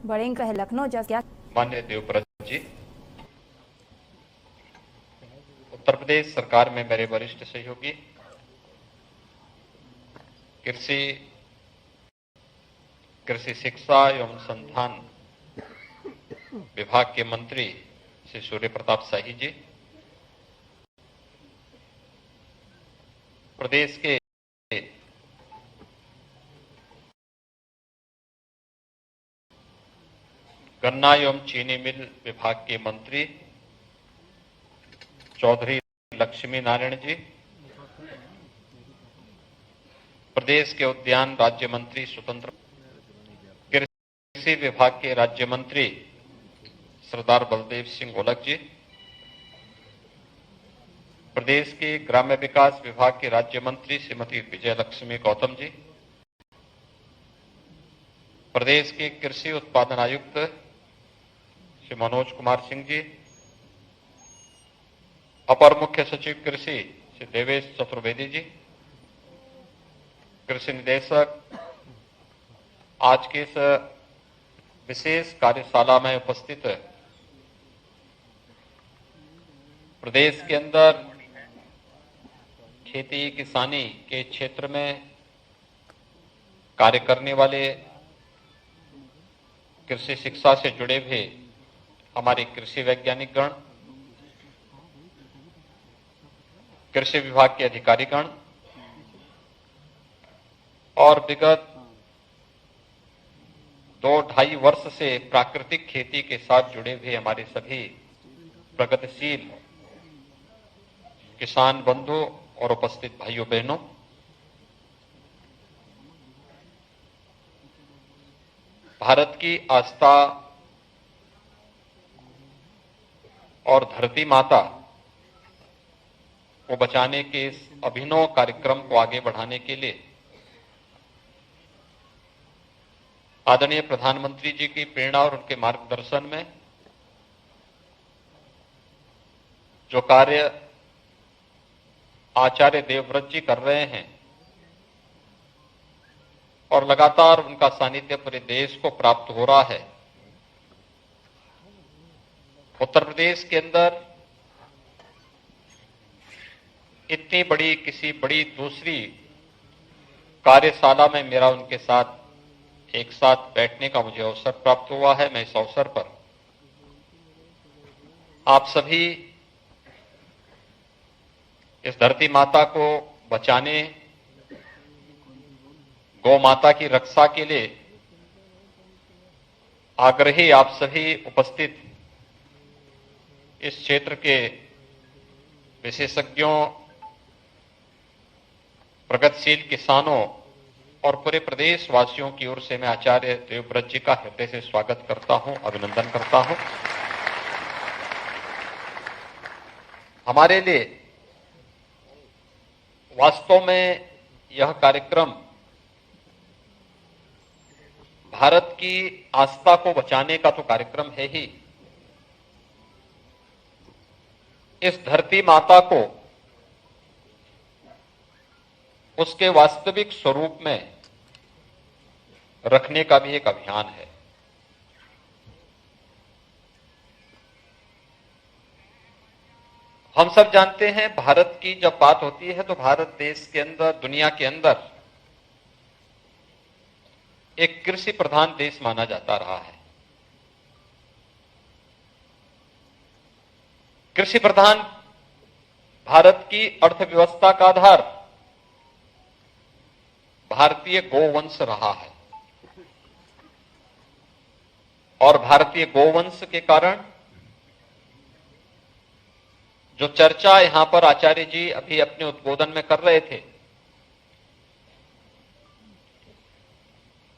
बड़ेंग है लखनऊ जस क्या। माननीय देवव्रत जी, उत्तर प्रदेश सरकार में मेरे वरिष्ठ सहयोगी कृषि कृषि शिक्षा एवं अनुसंधान विभाग के मंत्री श्री सूर्य प्रताप शाही जी, प्रदेश के गन्ना एवं चीनी मिल विभाग के मंत्री चौधरी लक्ष्मी नारायण जी, प्रदेश के उद्यान राज्य मंत्री स्वतंत्र, कृषि विभाग के राज्य मंत्री सरदार बलदेव सिंह गोलक जी, प्रदेश के ग्राम्य विकास विभाग के राज्य मंत्री श्रीमती विजय लक्ष्मी गौतम जी, प्रदेश के कृषि उत्पादन आयुक्त श्री मनोज कुमार सिंह जी, अपर मुख्य सचिव कृषि श्री देवेश चतुर्वेदी जी, कृषि निदेशक, आज के इस विशेष कार्यशाला में उपस्थित प्रदेश के अंदर खेती किसानी के क्षेत्र में कार्य करने वाले, कृषि शिक्षा से जुड़े हुए हमारे कृषि वैज्ञानिक गण, कृषि विभाग के अधिकारीगण और विगत 2-2.5 वर्ष से प्राकृतिक खेती के साथ जुड़े हुए हमारे सभी प्रगतिशील किसान बंधु और उपस्थित भाइयों बहनों, भारत की आस्था और धरती माता को बचाने के इस अभिनव कार्यक्रम को आगे बढ़ाने के लिए आदरणीय प्रधानमंत्री जी की प्रेरणा और उनके मार्गदर्शन में जो कार्य आचार्य देवव्रत जी कर रहे हैं और लगातार उनका सानिध्य पूरे देश को प्राप्त हो रहा है, उत्तर प्रदेश के अंदर इतनी बड़ी किसी बड़ी दूसरी कार्यशाला में मेरा उनके साथ एक साथ बैठने का मुझे अवसर प्राप्त हुआ है। मैं इस अवसर पर आप सभी इस धरती माता को बचाने, गौ माता की रक्षा के लिए आग्रही आप सभी उपस्थित इस क्षेत्र के विशेषज्ञों, प्रगतिशील किसानों और पूरे प्रदेश वासियों की ओर से मैं आचार्य देवव्रत जी का हृदय से स्वागत करता हूं, अभिनंदन करता हूं। हमारे लिए वास्तव में यह कार्यक्रम भारत की आस्था को बचाने का तो कार्यक्रम है ही, इस धरती माता को उसके वास्तविक स्वरूप में रखने का भी एक अभियान है। हम सब जानते हैं, भारत की जब बात होती है तो भारत देश के अंदर, दुनिया के अंदर एक कृषि प्रधान देश माना जाता रहा है। कृषि प्रधान भारत की अर्थव्यवस्था का आधार भारतीय गोवंश रहा है और भारतीय गोवंश के कारण जो चर्चा यहां पर आचार्य जी अभी अपने उद्बोधन में कर रहे थे,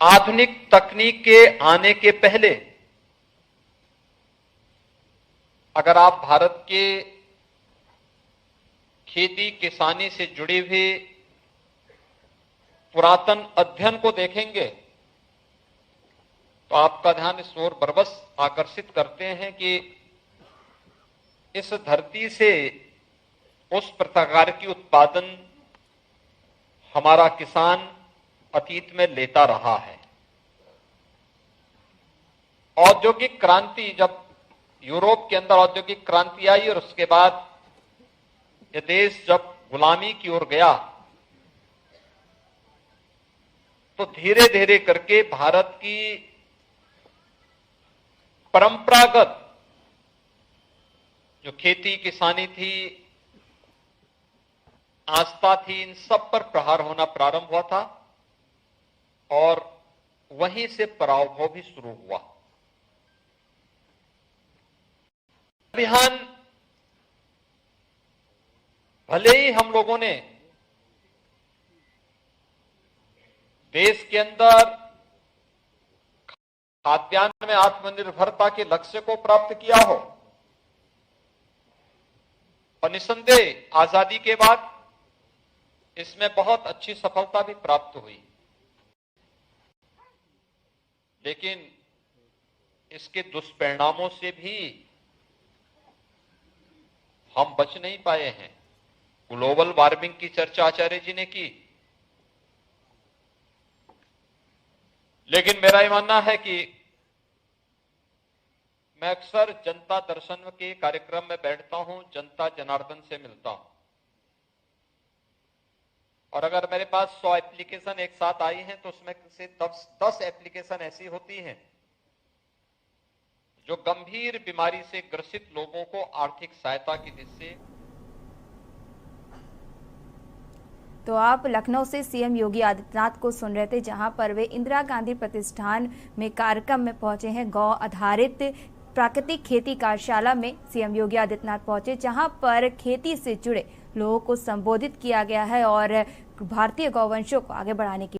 आधुनिक तकनीक के आने के पहले अगर आप भारत के खेती किसानी से जुड़े हुए पुरातन अध्ययन को देखेंगे तो आपका ध्यान इस ओर बरबस आकर्षित करते हैं कि इस धरती से उस प्रकार की उत्पादन हमारा किसान अतीत में लेता रहा है। औद्योगिक क्रांति, जब यूरोप के अंदर औद्योगिक क्रांति आई और उसके बाद यह देश जब गुलामी की ओर गया, तो धीरे धीरे करके भारत की परंपरागत जो खेती किसानी थी, आस्था थी, इन सब पर प्रहार होना प्रारंभ हुआ था और वहीं से पराभव भी शुरू हुआ। अभियान भले ही हम लोगों ने देश के अंदर खाद्यान्न में आत्मनिर्भरता के लक्ष्य को प्राप्त किया हो, और निसंदेह आजादी के बाद इसमें बहुत अच्छी सफलता भी प्राप्त हुई, लेकिन इसके दुष्परिणामों से भी हम बच नहीं पाए हैं। ग्लोबल वार्मिंग की चर्चा आचार्य जी ने की, लेकिन मेरा यह मानना है कि मैं अक्सर जनता दर्शन के कार्यक्रम में बैठता हूं, जनता जनार्दन से मिलता हूं, और अगर मेरे पास 100 एप्लीकेशन एक साथ आई हैं तो उसमें से 10 एप्लीकेशन ऐसी होती हैं जो गंभीर बीमारी से ग्रसित लोगों को आर्थिक सहायता की दृष्टि से। तो आप लखनऊ से सीएम योगी आदित्यनाथ को सुन रहे थे, जहां पर वे इंदिरा गांधी प्रतिष्ठान में कार्यक्रम में पहुंचे हैं। गौ आधारित प्राकृतिक खेती कार्यशाला में सीएम योगी आदित्यनाथ पहुंचे, जहां पर खेती से जुड़े लोगों को संबोधित किया गया है और भारतीय गौवंशों को आगे बढ़ाने की